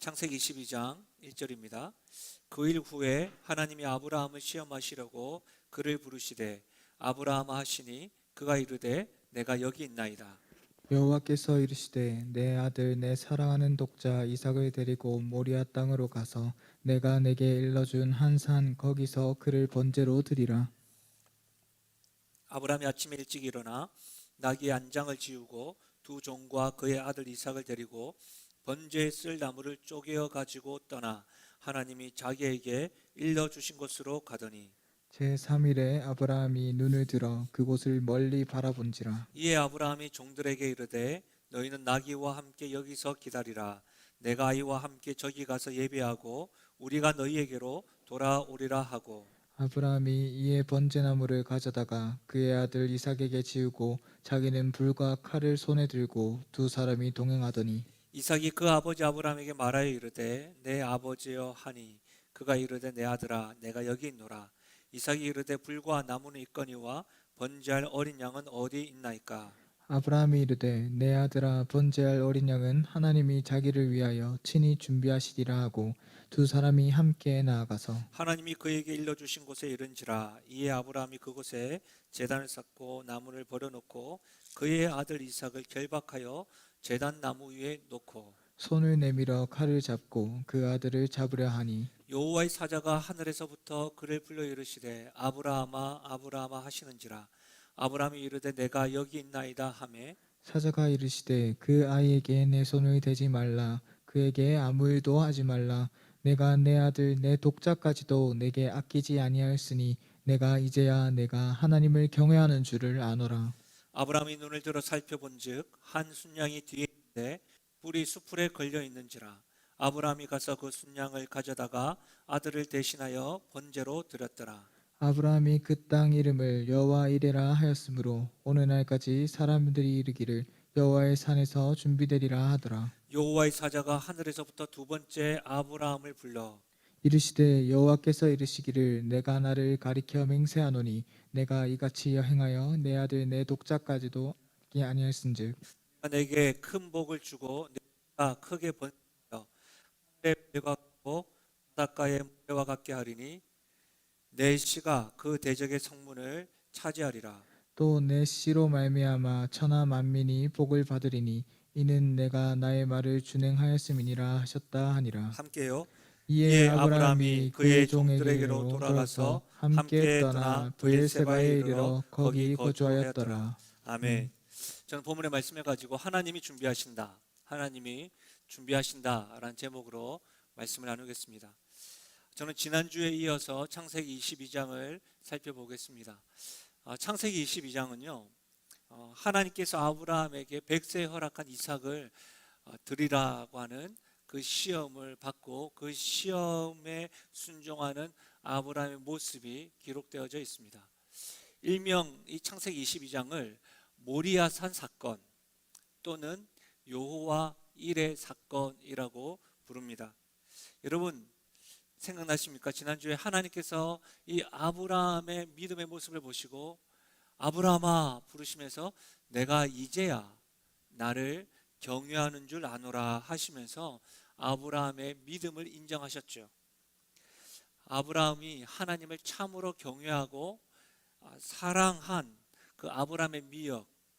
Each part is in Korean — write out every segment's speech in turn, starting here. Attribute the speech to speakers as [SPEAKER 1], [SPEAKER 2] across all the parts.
[SPEAKER 1] 창세기 22장 1절입니다. 그 일 후에 하나님이 아브라함을 시험하시려고 그를 부르시되 아브라함아 하시니 그가 이르되 내가 여기 있나이다.
[SPEAKER 2] 여호와께서 이르시되 내 아들 내 사랑하는 독자 이삭을 데리고 모리아 땅으로 가서 내가 내게 일러준 한 산 거기서 그를 번제로 드리라.
[SPEAKER 1] 아브라함이 아침에 일찍 일어나 나귀의 안장을 지우고 두 종과 그의 아들 이삭을 데리고 번제에 쓸 나무를 쪼개어 가지고 떠나 하나님이 자기에게 일러주신 곳으로 가더니
[SPEAKER 2] 제3일에 아브라함이 눈을 들어 그곳을 멀리 바라본지라.
[SPEAKER 1] 이에 아브라함이 종들에게 이르되 너희는 나귀와 함께 여기서 기다리라. 내가 아이와 함께 저기 가서 예배하고 우리가 너희에게로 돌아오리라 하고
[SPEAKER 2] 아브라함이 이에 번제나무를 가져다가 그의 아들 이삭에게 지우고 자기는 불과 칼을 손에 들고 두 사람이 동행하더니
[SPEAKER 1] 이삭이 그 아버지 아브라함에게 말하여 이르되 내 아버지여 하니 그가 이르되 내 아들아 내가 여기 있노라. 이삭이 이르되 불과 나무는 있거니와 번제할 어린 양은 어디 있나이까.
[SPEAKER 2] 아브라함이 이르되 내 아들아 번제할 어린 양은 하나님이 자기를 위하여 친히 준비하시리라 하고 두 사람이 함께 나아가서
[SPEAKER 1] 하나님이 그에게 일러주신 곳에 이른지라. 이에 아브라함이 그곳에 제단을 쌓고 나무를 버려놓고 그의 아들 이삭을 결박하여 제단 나무 위에 놓고
[SPEAKER 2] 손을 내밀어 칼을 잡고 그 아들을 잡으려 하니
[SPEAKER 1] 여호와의 사자가 하늘에서부터 그를 불러 이르시되 아브라함아 아브라함아 하시는지라. 아브라함이 이르되 내가 여기 있나이다 하매
[SPEAKER 2] 사자가 이르시되 그 아이에게 내 손을 대지 말라. 그에게 아무 일도 하지 말라. 내가 내 아들 내 독자까지도 내게 아끼지 아니하였으니 내가 이제야 내가 하나님을 경외하는 줄을 아노라.
[SPEAKER 1] 아브라함이 눈을 들어 살펴본즉 한 순양이 뒤에 있는데 뿔이 수풀에 걸려 있는지라. 아브라함이 가서 그 순양을 가져다가 아들을 대신하여 번제로 드렸더라.
[SPEAKER 2] 아브라함이 그 땅 이름을 여호와 이레라 하였으므로 오늘날까지 사람들이 이르기를 여호와의 산에서 준비되리라 하더라.
[SPEAKER 1] 여호와의 사자가 하늘에서부터 두 번째 아브라함을 불러
[SPEAKER 2] 이르시되 여호와께서 이르시기를 내가 나를 가리켜 맹세하노니 내가 이같이 행하여 내 아들 내 독자까지도 아끼지 아니하였은즉
[SPEAKER 1] 내게 큰 복을 주고 내가 크게 번성하여 하늘의 별과 같고 바닷가의 모래와 같게 하리니 내 씨가 그 대적의 성문을 차지하리라.
[SPEAKER 2] 또 내 씨로 말미암아 천하 만민이 복을 받으리니 이는 내가 나의 말을 준행하였음이니라 하셨다 하니라.
[SPEAKER 1] 함께요.
[SPEAKER 2] 이에
[SPEAKER 1] 이에 아브라함이
[SPEAKER 2] 아브라함이
[SPEAKER 1] 그의
[SPEAKER 2] 그의
[SPEAKER 1] 종들에게로
[SPEAKER 2] 종에게로
[SPEAKER 1] 돌아가서
[SPEAKER 2] 함께
[SPEAKER 1] 함께
[SPEAKER 2] 떠나
[SPEAKER 1] 떠나
[SPEAKER 2] 브엘세바에
[SPEAKER 1] 브엘세바에 이르러
[SPEAKER 2] 이르러
[SPEAKER 1] 거기
[SPEAKER 2] 거기
[SPEAKER 1] 거주하였더라.
[SPEAKER 2] 거주하였더라.
[SPEAKER 1] 아멘. 저는 본문의 말씀을 가지고 하나님이 준비하신다, 하나님이 준비하신다라는 제목으로 말씀을 나누겠습니다. 저는 지난주에 이어서 창세기 22장을 살펴보겠습니다. 창세기 22장은요 하나님께서 아브라함에게 백세에 허락한 이삭을 드리라고 하는 그 시험을 받고 그 시험에 순종하는 아브라함의 모습이 기록되어져 있습니다. 일명 이 창세기 22장을 모리아산 사건 또는 여호와 일의 사건이라고 부릅니다. 여러분 생각나십니까? 지난주에 하나님께서 이 아브라함의 믿음의 모습을 보시고 아브라함아 부르시면서 내가 이제야 나를 경외하는 줄 아노라 하시면서 아브라함의 믿음을 인정하셨죠. 아브라함이 하나님을 참으로 경외하고 사랑한 그 아브라함의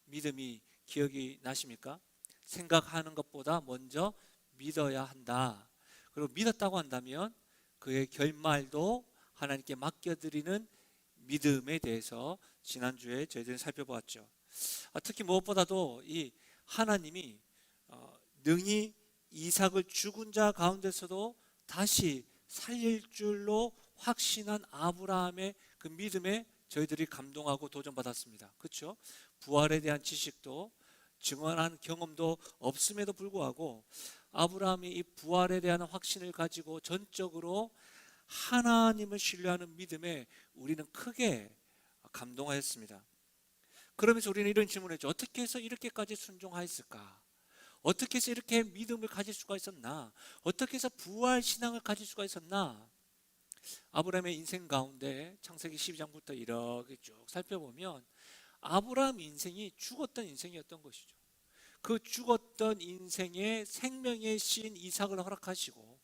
[SPEAKER 1] 믿음이 기억이 나십니까? 생각하는 것보다 먼저 믿어야 한다. 그리고 믿었다고 한다면 그의 결말도 하나님께 맡겨드리는 믿음에 대해서 지난주에 저희들이 살펴보았죠. 특히 무엇보다도 이 하나님이 능히 이삭을 죽은 자 가운데서도 다시 살릴 줄로 확신한 아브라함의 그 믿음에 저희들이 감동하고 도전받았습니다. 그렇죠? 부활에 대한 지식도 증언한 경험도 없음에도 불구하고 아브라함이 이 부활에 대한 확신을 가지고 전적으로 하나님을 신뢰하는 믿음에 우리는 크게 감동하였습니다. 그러면서 우리는 이런 질문을 했죠. 어떻게 해서 이렇게까지 순종하였을까? 어떻게 해서 이렇게 믿음을 가질 수가 있었나? 어떻게 해서 부활 신앙을 가질 수가 있었나? 아브라함의 인생 가운데 창세기 12장부터 이렇게 쭉 살펴보면 아브라함 인생이 죽었던 인생이었던 것이죠. 그 죽었던 인생의 생명의 신 이삭을 허락하시고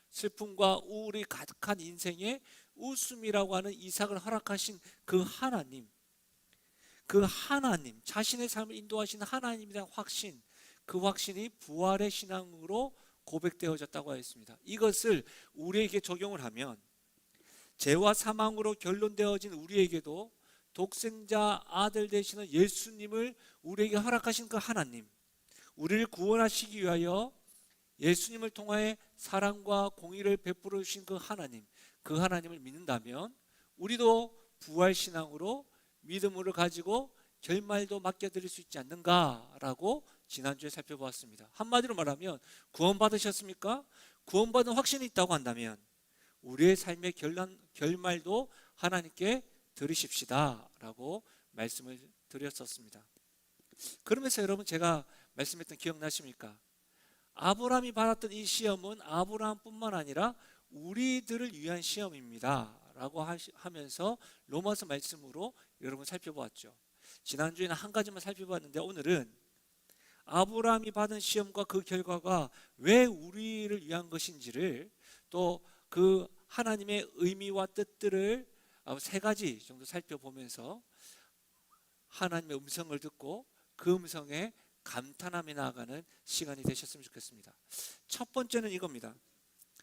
[SPEAKER 1] 슬픔과 우울이 가득한 인생에 웃음이라고 하는 이삭을 허락하신 그 하나님, 자신의 삶을 인도하시는 하나님에 대한 확신, 그 확신이 부활의 신앙으로 고백되어졌다고 하였습니다. 이것을 우리에게 적용을 하면 죄와 사망으로 결론되어진 우리에게도 독생자 아들 되시는 예수님을 우리에게 허락하신 그 하나님, 우리를 구원하시기 위하여 예수님을 통하여 사랑과 공의를 베풀어 주신 그 하나님을 믿는다면 우리도 부활신앙으로 믿음을 가지고 결말도 맡겨드릴 수 있지 않는가라고 지난주에 살펴보았습니다. 한마디로 말하면 구원받으셨습니까? 구원받은 확신이 있다고 한다면 우리의 삶의 결말도 하나님께 드리십시다 라고 말씀을 드렸었습니다. 그러면서 여러분, 제가 말씀했던 기억나십니까? 아브라함이 받았던 이 시험은 아브라함뿐만 아니라 우리들을 위한 시험입니다 라고 하면서 로마서 말씀으로 여러분 살펴보았죠. 지난주에는 한 가지만 살펴봤는데 오늘은 아브라함이 받은 시험과 그 결과가 왜 우리를 위한 것인지를, 또 그 하나님의 의미와 뜻들을 세 가지 정도 살펴보면서 하나님의 음성을 듣고 그 음성에 감탄하며 나아가는 시간이 되셨으면 좋겠습니다. 첫 번째는 이겁니다.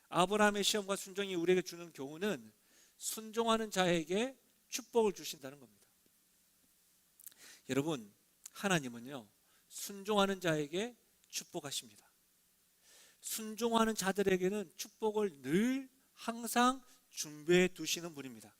[SPEAKER 1] 아브라함의 시험과 순종이 우리에게 주는 교훈은 순종하는 자에게 축복을 주신다는 겁니다. 여러분, 하나님은요, 순종하는 자에게 축복하십니다. 순종하는 자들에게는 축복을 늘 항상 준비해 두시는 분입니다.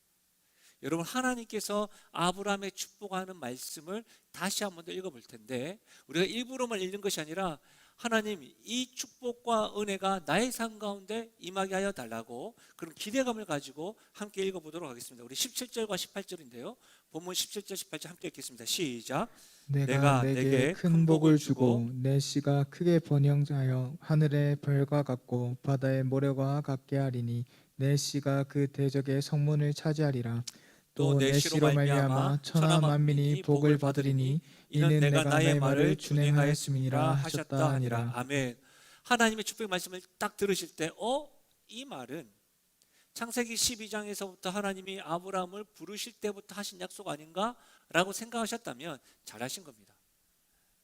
[SPEAKER 1] 여러분, 하나님께서 아브라함의 축복하는 말씀을 다시 한 번 더 읽어볼 텐데, 우리가 일부러만 읽는 것이 아니라 하나님, 이 축복과 은혜가 나의 삶 가운데 임하게 하여 달라고 그런 기대감을 가지고 함께 읽어보도록 하겠습니다. 우리 17절과 18절인데요 본문 17절 18절 함께 읽겠습니다. 시작.
[SPEAKER 2] 내가 내게 큰 복을 주고 내 씨가 크게 번영하여 하늘의 별과 같고 바다의 모래와 같게 하리니 내 씨가 그 대적의 성문을 차지하리라. 또 내 씨로 말미암아 천하 만민이 복을 받으리니 이는 내가 나의 말을 준행하였음이니라 하셨다 하니라.
[SPEAKER 1] 아멘. 하나님의 축복의 말씀을 딱 들으실 때 이 말은 창세기 12장에서부터 하나님이 아브라함을 부르실 때부터 하신 약속 아닌가? 라고 생각하셨다면 잘하신 겁니다.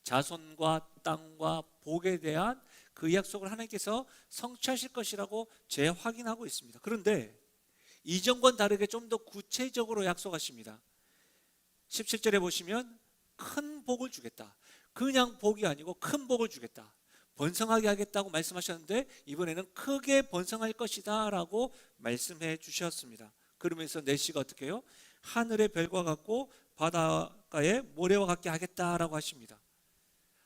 [SPEAKER 1] 자손과 땅과 복에 대한 그 약속을 하나님께서 성취하실 것이라고 재확인하고 있습니다. 그런데 이전과는 다르게 좀 더 구체적으로 약속하십니다. 17절에 보시면 큰 복을 주겠다. 그냥 복이 아니고 큰 복을 주겠다. 번성하게 하겠다고 말씀하셨는데 이번에는 크게 번성할 것이다 라고 말씀해 주셨습니다. 그러면서 내 씨가 어떻게 해요? 하늘의 별과 같고 바닷가의 모래와 같게 하겠다라고 하십니다.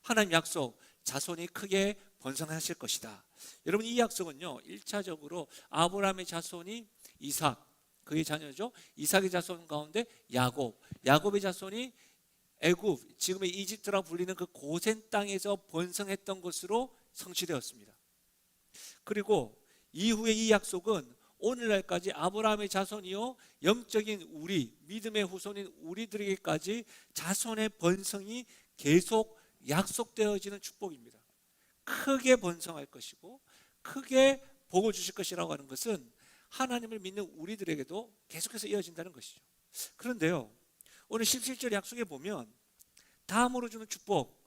[SPEAKER 1] 하나님 약속, 자손이 크게 번성하실 것이다. 여러분, 이 약속은요 1차적으로 아브라함의 자손이 이삭, 그의 자녀죠. 이삭의 자손 가운데 야곱의 자손이 애굽, 지금의 이집트라 불리는 그 고센 땅에서 번성했던 것으로 성취되었습니다. 그리고 이후에 이 약속은 오늘날까지 아브라함의 자손이요 영적인 우리, 믿음의 후손인 우리들에게까지 자손의 번성이 계속 약속되어지는 축복입니다. 크게 번성할 것이고 크게 복을 주실 것이라고 하는 것은 하나님을 믿는 우리들에게도 계속해서 이어진다는 것이죠. 그런데요, 오늘 17절 약속에 보면 다음으로 주는 축복,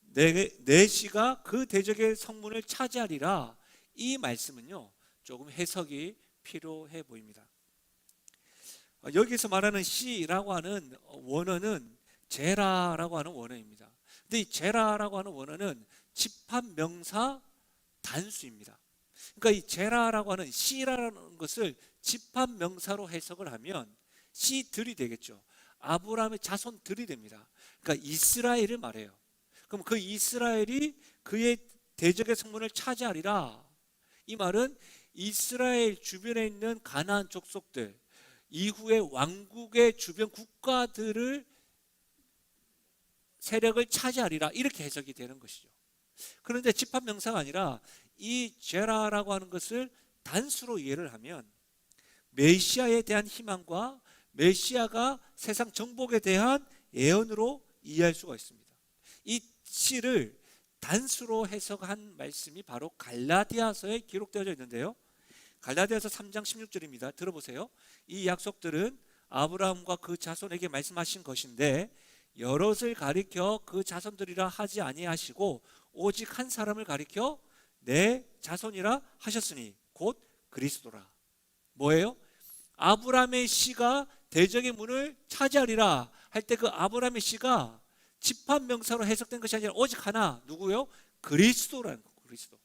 [SPEAKER 1] 내 씨가 그 대적의 성문을 차지하리라, 이 말씀은요 조금 해석이 필요해 보입니다. 여기서 말하는 씨라고 하는 원어는 제라라고 하는 원어입니다. 근데 이 제라라고 하는 원어는 집합명사 단수입니다. 그러니까 이 제라라고 하는 씨라는 것을 집합명사로 해석을 하면 씨들이 되겠죠. 아브라함의 자손들이 됩니다. 그러니까 이스라엘을 말해요. 그럼 그 이스라엘이 그의 대적의 성문을 차지하리라, 이 말은 이스라엘 주변에 있는 가나안 족속들, 이후에 왕국의 주변 국가들을 세력을 차지하리라, 이렇게 해석이 되는 것이죠. 그런데 집합명사가 아니라 이 제라라고 하는 것을 단수로 이해를 하면 메시아에 대한 희망과 메시아가 세상 정복에 대한 예언으로 이해할 수가 있습니다. 이 씨를 단수로 해석한 말씀이 바로 갈라디아서에 기록되어져 있는데요. 갈라디아서 3장 16절입니다. 들어보세요. 이 약속들은 아브라함과 그 자손에게 말씀하신 것인데 여럿을 가리켜 그 자손들이라 하지 아니하시고 오직 한 사람을 가리켜 내 자손이라 하셨으니 곧 그리스도라. 뭐예요? 아브라함의 씨가 대적의 문을 차지하리라 할 때 그 아브라함의 씨가 집합명사로 해석된 것이 아니라 오직 하나, 누구요? 그리스도라는 거예요. 그리스도.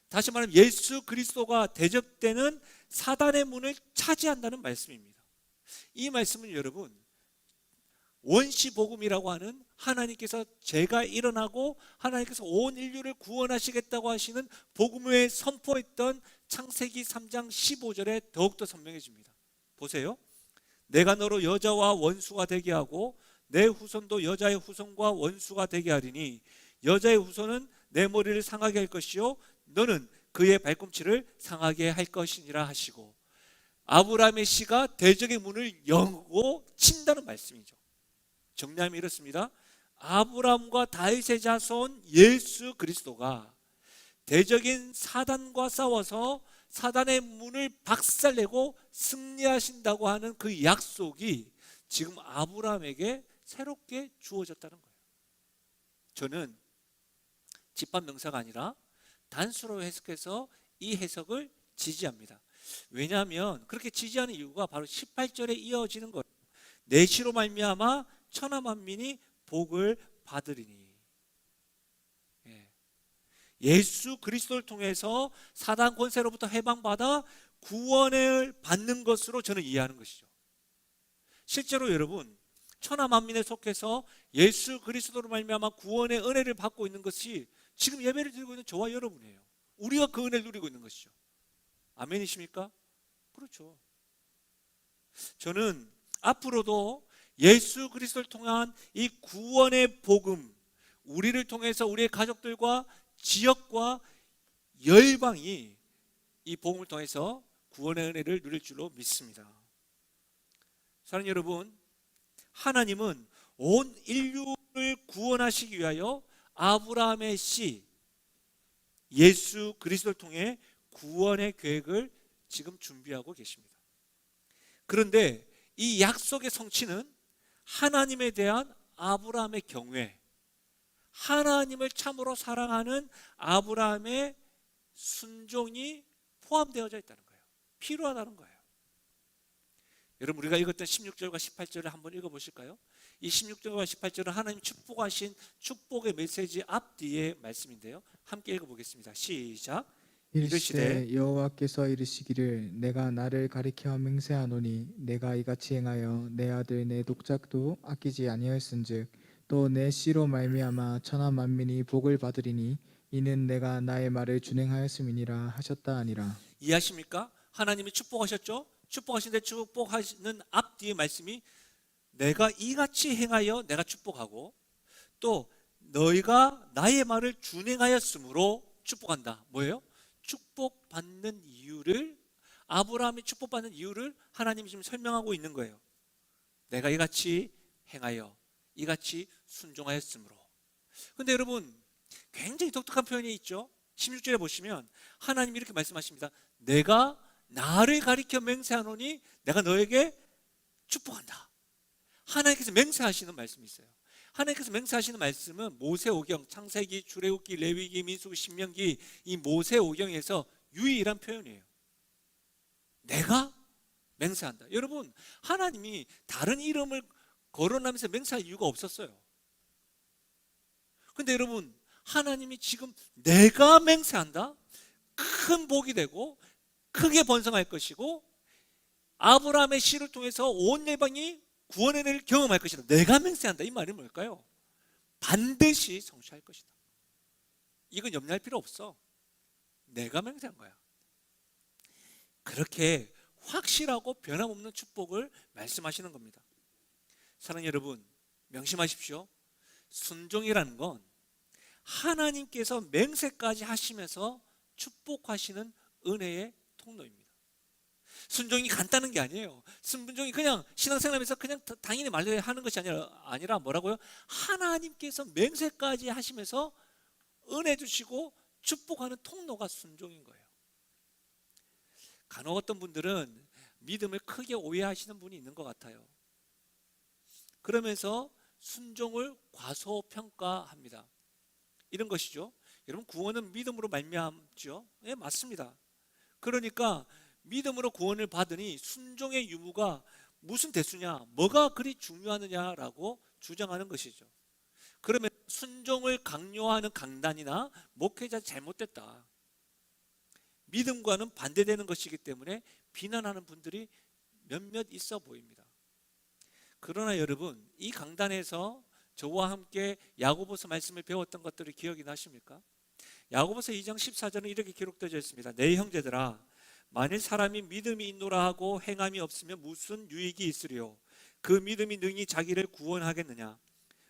[SPEAKER 1] 다시 말하면 예수 그리스도가 대적되는 사단의 문을 차지한다는 말씀입니다. 이 말씀은 여러분 원시복음이라고 하는 하나님께서 죄가 일어나고 하나님께서 온 인류를 구원하시겠다고 하시는 복음에 선포했던 창세기 3장 15절에 더욱더 선명해집니다. 보세요. 내가 너로 여자와 원수가 되게 하고 내 후손도 여자의 후손과 원수가 되게 하리니 여자의 후손은 내 머리를 상하게 할 것이요 너는 그의 발꿈치를 상하게 할 것이니라 하시고, 아브라함의 씨가 대적의 문을 열고 친다는 말씀이죠. 정리하면 이렇습니다. 아브라함과 다윗의 자손 예수 그리스도가 대적인 사단과 싸워서 사단의 문을 박살내고 승리하신다고 하는 그 약속이 지금 아브라함에게 새롭게 주어졌다는 거예요. 저는 집합명사가 아니라 단수로 해석해서 이 해석을 지지합니다. 왜냐하면 그렇게 지지하는 이유가 바로 18절에 이어지는 거예요. 내시로 말미암아 천하 만민이 복을 받으리니. 예수 그리스도를 통해서 사단 권세로부터 해방받아 구원을 받는 것으로 저는 이해하는 것이죠. 실제로 여러분 천하 만민에 속해서 예수 그리스도로 말미암아 구원의 은혜를 받고 있는 것이 지금 예배를 드리고 있는 저와 여러분이에요. 우리가 그 은혜를 누리고 있는 것이죠. 아멘이십니까? 그렇죠. 저는 앞으로도 예수 그리스도를 통한 이 구원의 복음, 우리를 통해서 우리의 가족들과 지역과 열방이 이 복음을 통해서 구원의 은혜를 누릴 줄로 믿습니다. 사랑하는 여러분, 하나님은 온 인류를 구원하시기 위하여 아브라함의 씨 예수 그리스도를 통해 구원의 계획을 지금 준비하고 계십니다. 그런데 이 약속의 성취는 하나님에 대한 아브라함의 경외, 하나님을 참으로 사랑하는 아브라함의 순종이 포함되어져 있다는 거예요. 필요하다는 거예요. 여러분 우리가 읽었던 16절과 18절을 한번 읽어보실까요? 이 16절과 18절은 하나님 축복하신 축복의 메시지 앞뒤의 말씀인데요. 함께 읽어보겠습니다. 시작.
[SPEAKER 2] 이르시되 여호와께서 이르시기를 내가 나를 가리켜 맹세하노니 내가 이같이 행하여 내 아들 내 독작도 아끼지 아니하였은즉 또 내 씨로 말미암아 천하 만민이 복을 받으리니 이는 내가 나의 말을 준행하였음이니라 하셨다 하니라.
[SPEAKER 1] 이해하십니까? 하나님이 축복하셨죠? 축복하신데 축복하시는 앞뒤의 말씀이 내가 이같이 행하여 내가 축복하고 또 너희가 나의 말을 준행하였으므로 축복한다. 뭐예요? 축복받는 이유를, 아브라함이 축복받는 이유를 하나님이 지금 설명하고 있는 거예요. 내가 이같이 행하여 이같이 순종하였으므로. 그런데 여러분 굉장히 독특한 표현이 있죠. 16절에 보시면 하나님이 이렇게 말씀하십니다. 내가 나를 가리켜 맹세하노니 내가 너에게 축복한다. 하나님께서 맹세하시는 말씀이 있어요. 하나님께서 맹세하시는 말씀은 모세오경, 창세기, 출애굽기, 레위기, 민수기, 신명기 이 모세오경에서 유일한 표현이에요. 내가 맹세한다. 여러분 하나님이 다른 이름을 거론하면서 맹세할 이유가 없었어요. 그런데 여러분 하나님이 지금 내가 맹세한다. 큰 복이 되고 크게 번성할 것이고 아브라함의 씨를 통해서 온 열방이 구원의 은혜를 경험할 것이다. 내가 맹세한다. 이 말이 뭘까요? 반드시 성취할 것이다. 이건 염려할 필요 없어. 내가 맹세한 거야. 그렇게 확실하고 변함없는 축복을 말씀하시는 겁니다. 사랑하는 여러분, 명심하십시오. 순종이라는 건 하나님께서 맹세까지 하시면서 축복하시는 은혜의 통로입니다. 순종이 간단한 게 아니에요. 순종이 그냥 신앙생활하면서 그냥 당연히 말로 하는 것이 아니라 뭐라고요? 하나님께서 맹세까지 하시면서 은혜 주시고 축복하는 통로가 순종인 거예요. 간혹 어떤 분들은 믿음을 크게 오해하시는 분이 있는 것 같아요. 그러면서 순종을 과소평가합니다. 이런 것이죠. 여러분, 구원은 믿음으로 말미암죠. 예, 맞습니다. 그러니까 믿음으로 구원을 받으니 순종의 유무가 무슨 대수냐, 뭐가 그리 중요하느냐라고 주장하는 것이죠. 그러면 순종을 강요하는 강단이나 목회자 잘못됐다, 믿음과는 반대되는 것이기 때문에 비난하는 분들이 몇몇 있어 보입니다. 그러나 여러분, 이 강단에서 저와 함께 야고보서 말씀을 배웠던 것들이 기억이 나십니까? 야고보서 2장 14절은 이렇게 기록되어 있습니다. 내 형제들아, 만일 사람이 믿음이 있노라 하고 행함이 없으면 무슨 유익이 있으리요? 그 믿음이 능히 자기를 구원하겠느냐?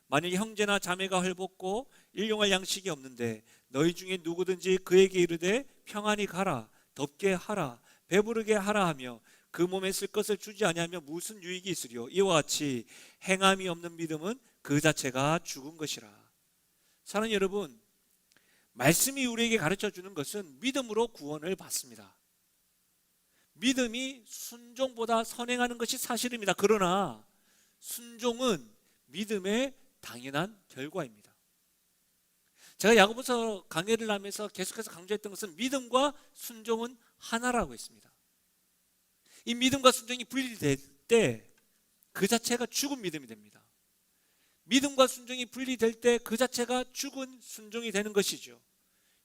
[SPEAKER 1] 만일 형제나 자매가 헐벗고 일용할 양식이 없는데 너희 중에 누구든지 그에게 이르되 평안히 가라, 덥게 하라, 배부르게 하라 하며 그 몸에 쓸 것을 주지 아니하면 무슨 유익이 있으리요? 이와 같이 행함이 없는 믿음은 그 자체가 죽은 것이라. 사랑하는 여러분, 말씀이 우리에게 가르쳐 주는 것은 믿음으로 구원을 받습니다. 믿음이 순종보다 선행하는 것이 사실입니다. 그러나 순종은 믿음의 당연한 결과입니다. 제가 야고보서 강해를 하면서 계속해서 강조했던 것은 믿음과 순종은 하나라고 했습니다. 이 믿음과 순종이 분리될 때 그 자체가 죽은 믿음이 됩니다. 믿음과 순종이 분리될 때 그 자체가 죽은 순종이 되는 것이죠.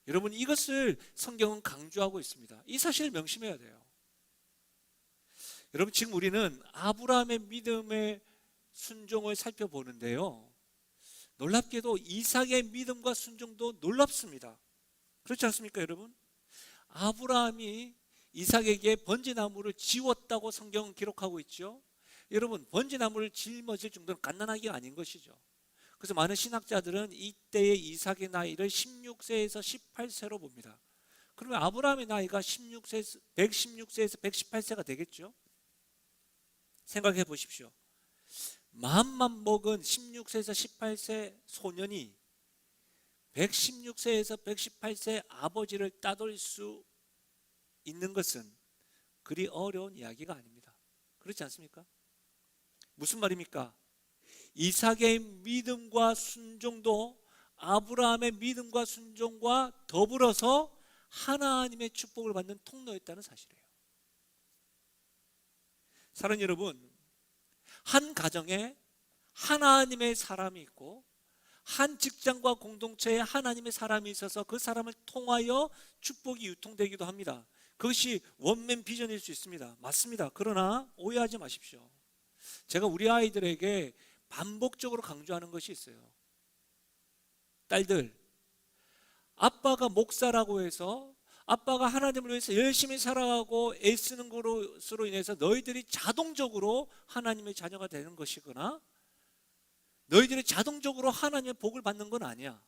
[SPEAKER 1] 여러분, 이것을 성경은 강조하고 있습니다. 이 사실을 명심해야 돼요. 여러분, 지금 우리는 아브라함의 믿음의 순종을 살펴보는데요, 놀랍게도 이삭의 믿음과 순종도 놀랍습니다. 그렇지 않습니까, 여러분? 아브라함이 이삭에게 번제나무를 지웠다고 성경은 기록하고 있죠. 여러분, 번제나무를 짊어질 정도는 갓난아기가 아닌 것이죠. 그래서 많은 신학자들은 이때의 이삭의 나이를 16세에서 18세로 봅니다. 그러면 아브라함의 나이가 116세에서 118세가 되겠죠. 생각해 보십시오. 마음만 먹은 16세에서 18세 소년이 116세에서 118세 아버지를 따돌릴 수 있는 것은 그리 어려운 이야기가 아닙니다. 그렇지 않습니까? 무슨 말입니까? 이삭의 믿음과 순종도 아브라함의 믿음과 순종과 더불어서 하나님의 축복을 받는 통로였다는 사실이에요. 사랑하는 여러분, 한 가정에 하나님의 사람이 있고 한 직장과 공동체에 하나님의 사람이 있어서 그 사람을 통하여 축복이 유통되기도 합니다. 그것이 원맨 비전일 수 있습니다. 맞습니다. 그러나 오해하지 마십시오. 제가 우리 아이들에게 반복적으로 강조하는 것이 있어요. 딸들, 아빠가 목사라고 해서 아빠가 하나님을 위해서 열심히 살아가고 애쓰는 것으로 인해서 너희들이 자동적으로 하나님의 자녀가 되는 것이거나 너희들이 자동적으로 하나님의 복을 받는 건 아니야.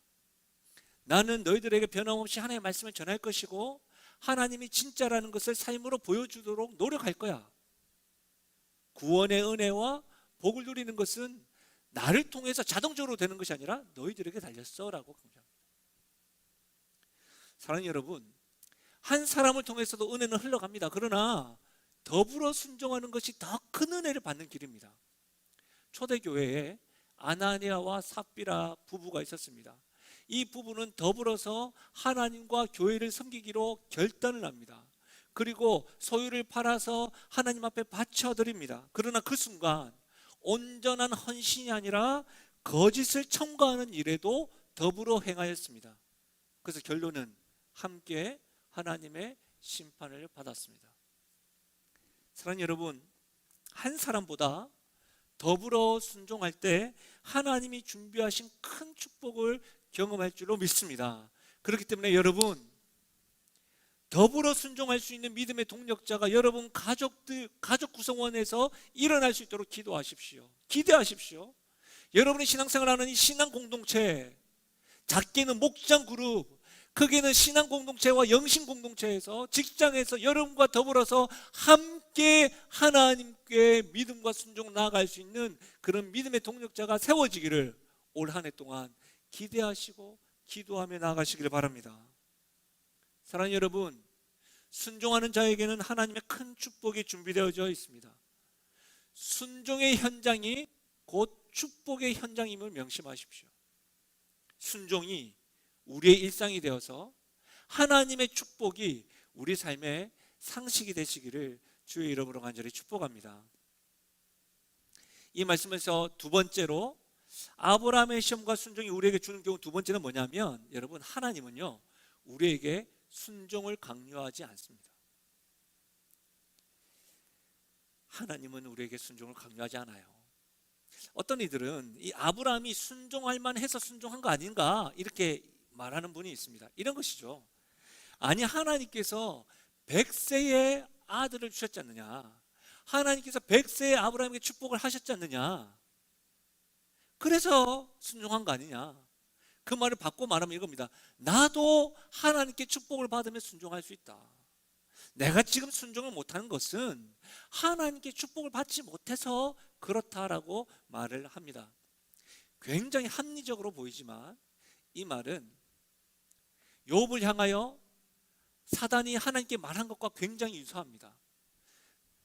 [SPEAKER 1] 나는 너희들에게 변함없이 하나님의 말씀을 전할 것이고 하나님이 진짜라는 것을 삶으로 보여주도록 노력할 거야. 구원의 은혜와 복을 누리는 것은 나를 통해서 자동적으로 되는 것이 아니라 너희들에게 달렸어라고 강조합니다. 사랑하는 여러분, 한 사람을 통해서도 은혜는 흘러갑니다. 그러나 더불어 순종하는 것이 더 큰 은혜를 받는 길입니다. 초대교회에 아나니아와 삽비라 부부가 있었습니다. 이 부부는 더불어서 하나님과 교회를 섬기기로 결단을 합니다. 그리고 소유를 팔아서 하나님 앞에 바쳐드립니다. 그러나 그 순간 온전한 헌신이 아니라 거짓을 첨가하는 일에도 더불어 행하였습니다. 그래서 결론은 함께 하나님의 심판을 받았습니다. 사랑하는 여러분, 한 사람보다 더불어 순종할 때 하나님이 준비하신 큰 축복을 경험할 줄로 믿습니다. 그렇기 때문에 여러분, 더불어 순종할 수 있는 믿음의 동력자가 여러분 가족 구성원에서 일어날 수 있도록 기도하십시오. 기대하십시오. 여러분이 신앙생활하는 이 신앙 공동체, 작게는 목장 그룹, 크게는 신앙 공동체와 영신 공동체에서, 직장에서 여러분과 더불어서 함께 하나님께 믿음과 순종을 나아갈 수 있는 그런 믿음의 동력자가 세워지기를 올 한 해 동안 기대하시고 기도하며 나아가시길 바랍니다. 사랑하는 여러분, 순종하는 자에게는 하나님의 큰 축복이 준비되어져 있습니다. 순종의 현장이 곧 축복의 현장임을 명심하십시오. 순종이 우리의 일상이 되어서 하나님의 축복이 우리 삶의 상식이 되시기를 주의 이름으로 간절히 축복합니다. 이 말씀에서 두 번째로 아브라함의 시험과 순종이 우리에게 주는 경우, 두 번째는 뭐냐면, 여러분, 하나님은요 우리에게 순종을 강요하지 않습니다. 하나님은 우리에게 순종을 강요하지 않아요. 어떤 이들은 이 아브라함이 순종할 만해서 순종한 거 아닌가 이렇게 말하는 분이 있습니다. 이런 것이죠. 아니, 하나님께서 100세의 아들을 주셨지 않느냐, 하나님께서 100세의 아브라함에게 축복을 하셨지 않느냐, 그래서 순종한 거 아니냐. 그 말을 바꿔 말하면 이겁니다. 나도 하나님께 축복을 받으면 순종할 수 있다. 내가 지금 순종을 못하는 것은 하나님께 축복을 받지 못해서 그렇다라고 말을 합니다. 굉장히 합리적으로 보이지만 이 말은 욥을 향하여 사단이 하나님께 말한 것과 굉장히 유사합니다.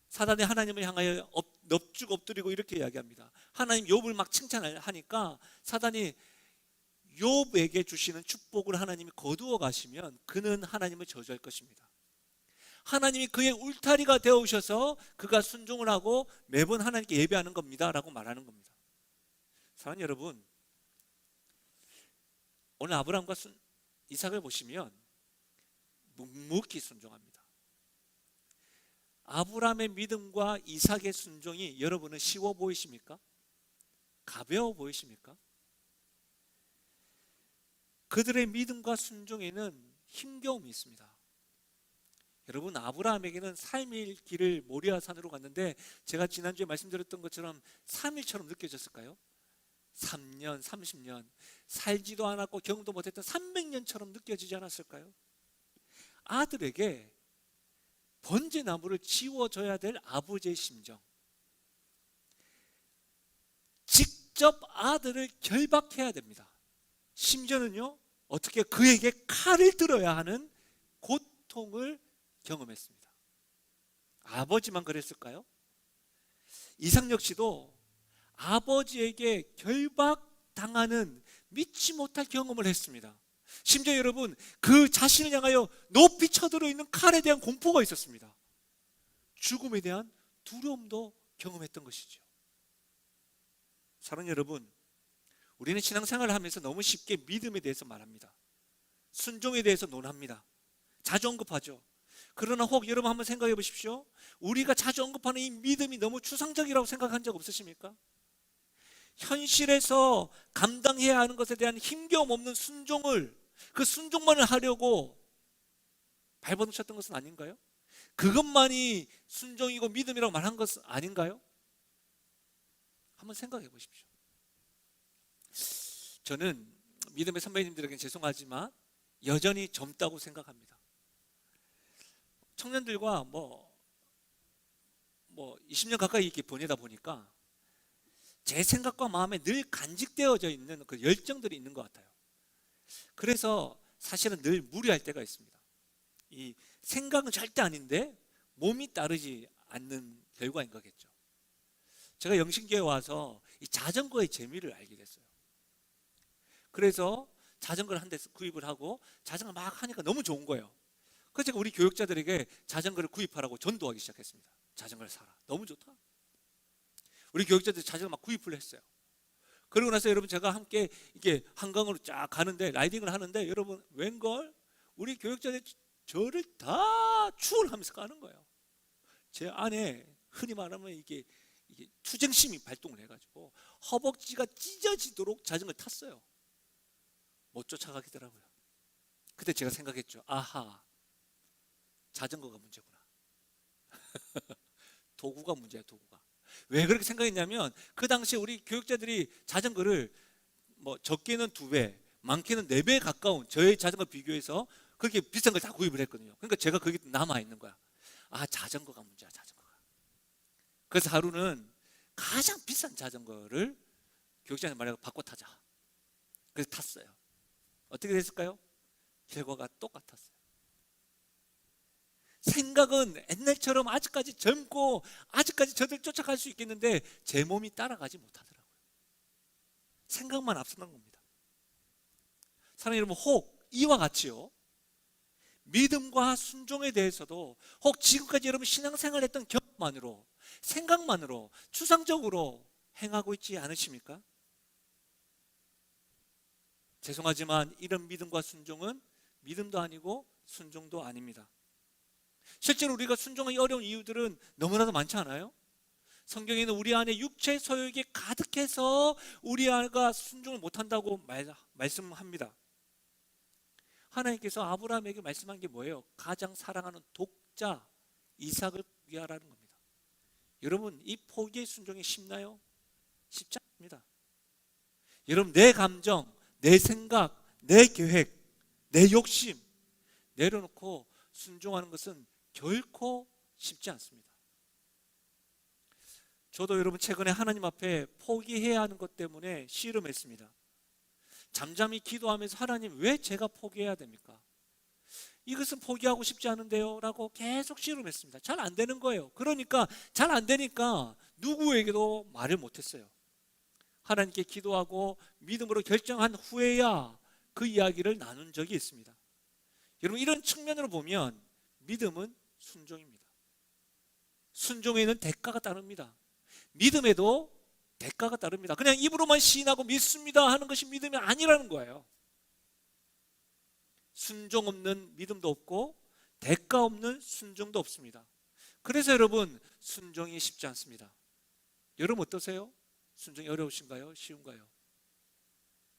[SPEAKER 1] 사단이 하나님을 향하여 넙죽 엎드리고 이렇게 이야기합니다. 하나님 욥을 막 칭찬을 하니까 사단이 욥에게 주시는 축복을 하나님이 거두어 가시면 그는 하나님을 저주할 것입니다. 하나님이 그의 울타리가 되어 오셔서 그가 순종을 하고 매번 하나님께 예배하는 겁니다 라고 말하는 겁니다. 사랑하는 여러분, 오늘 아브라함과 이삭을 보시면 묵묵히 순종합니다. 아브라함의 믿음과 이삭의 순종이 여러분은 쉬워 보이십니까? 가벼워 보이십니까? 그들의 믿음과 순종에는 힘겨움이 있습니다. 여러분, 아브라함에게는 삶의 길을 모리아 산으로 갔는데 제가 지난주에 말씀드렸던 것처럼 3일처럼 느껴졌을까요? 3년, 30년 살지도 않았고 경험도 못했던 300년처럼 느껴지지 않았을까요? 아들에게 번제나무를 지워줘야 될 아버지의 심정, 직접 아들을 결박해야 됩니다. 심지어는요, 어떻게 그에게 칼을 들어야 하는 고통을 경험했습니다. 아버지만 그랬을까요? 이삭 역시도 아버지에게 결박당하는 믿지 못할 경험을 했습니다. 심지어 여러분, 그 자신을 향하여 높이 쳐들어 있는 칼에 대한 공포가 있었습니다. 죽음에 대한 두려움도 경험했던 것이죠. 사랑하는 여러분, 우리는 신앙생활을 하면서 너무 쉽게 믿음에 대해서 말합니다. 순종에 대해서 논합니다. 자주 언급하죠. 그러나 혹 여러분 한번 생각해 보십시오. 우리가 자주 언급하는 이 믿음이 너무 추상적이라고 생각한 적 없으십니까? 현실에서 감당해야 하는 것에 대한 힘겨움 없는 순종을, 그 순종만을 하려고 발버둥쳤던 것은 아닌가요? 그것만이 순종이고 믿음이라고 말한 것은 아닌가요? 한번 생각해 보십시오. 저는 믿음의 선배님들에게는 죄송하지만 여전히 젊다고 생각합니다. 청년들과 뭐 20년 가까이 이렇게 보내다 보니까 제 생각과 마음에 늘 간직되어져 있는 그 열정들이 있는 것 같아요. 그래서 사실은 늘 무리할 때가 있습니다. 이 생각은 절대 아닌데 몸이 따르지 않는 결과인 거겠죠. 제가 영신교회 와서 이 자전거의 재미를 알게 됐어요. 그래서 자전거를 한 대 구입을 하고 자전거 막 하니까 너무 좋은 거예요. 그래서 제가 우리 교육자들에게 자전거를 구입하라고 전도하기 시작했습니다. 자전거를 사라. 너무 좋다. 우리 교육자들이 자전거 막 구입을 했어요. 그러고 나서 여러분, 제가 함께 이렇게 한강으로 쫙 가는데, 라이딩을 하는데, 여러분 웬걸 우리 교육자들이 저를 다 추월하면서 가는 거예요. 제 안에 흔히 말하면 이게 투쟁심이 발동을 해가지고 허벅지가 찢어지도록 자전거를 탔어요. 못 쫓아가겠더라고요. 그때 제가 생각했죠. 아하, 자전거가 문제구나. 도구가 문제야, 도구가. 왜 그렇게 생각했냐면, 그 당시에 우리 교육자들이 자전거를 적게는 2배, 많게는 4배에 가까운 저의 자전거 비교해서 그렇게 비싼 걸 다 구입을 했거든요. 그러니까 제가 거기 남아있는 거야. 아, 자전거가 문제야, 자전거가. 그래서 하루는 가장 비싼 자전거를 교육자한테 말해서 바꿔 타자. 그래서 탔어요. 어떻게 됐을까요? 결과가 똑같았어요. 생각은 옛날처럼 아직까지 젊고 아직까지 저들 쫓아갈 수 있겠는데 제 몸이 따라가지 못하더라고요. 생각만 앞서는 겁니다. 사랑하는 여러분, 혹 이와 같이요, 믿음과 순종에 대해서도 혹 지금까지 여러분 신앙생활 했던 경험만으로, 생각만으로, 추상적으로 행하고 있지 않으십니까? 죄송하지만 이런 믿음과 순종은 믿음도 아니고 순종도 아닙니다. 실제로 우리가 순종하기 어려운 이유들은 너무나도 많지 않아요? 성경에는 우리 안에 육체 소욕이 가득해서 우리 아가 순종을 못한다고 말씀합니다. 하나님께서 아브라함에게 말씀한 게 뭐예요? 가장 사랑하는 독자 이삭을 포기하라는 겁니다. 여러분, 이 포기의 순종이 쉽나요? 쉽지 않습니다. 여러분, 내 감정, 내 생각, 내 계획, 내 욕심 내려놓고 순종하는 것은 결코 쉽지 않습니다. 저도 여러분 최근에 하나님 앞에 포기해야 하는 것 때문에 씨름했습니다. 잠잠히 기도하면서 하나님, 왜 제가 포기해야 됩니까? 이것은 포기하고 싶지 않은데요 라고 계속 씨름했습니다. 잘 안 되는 거예요. 그러니까 잘 안 되니까 누구에게도 말을 못했어요. 하나님께 기도하고 믿음으로 결정한 후에야 그 이야기를 나눈 적이 있습니다. 여러분, 이런 측면으로 보면 믿음은 순종입니다. 순종에는 대가가 따릅니다. 믿음에도 대가가 따릅니다. 그냥 입으로만 시인하고 믿습니다 하는 것이 믿음이 아니라는 거예요. 순종 없는 믿음도 없고 대가 없는 순종도 없습니다. 그래서 여러분, 순종이 쉽지 않습니다. 여러분 어떠세요? 순종이 어려우신가요? 쉬운가요?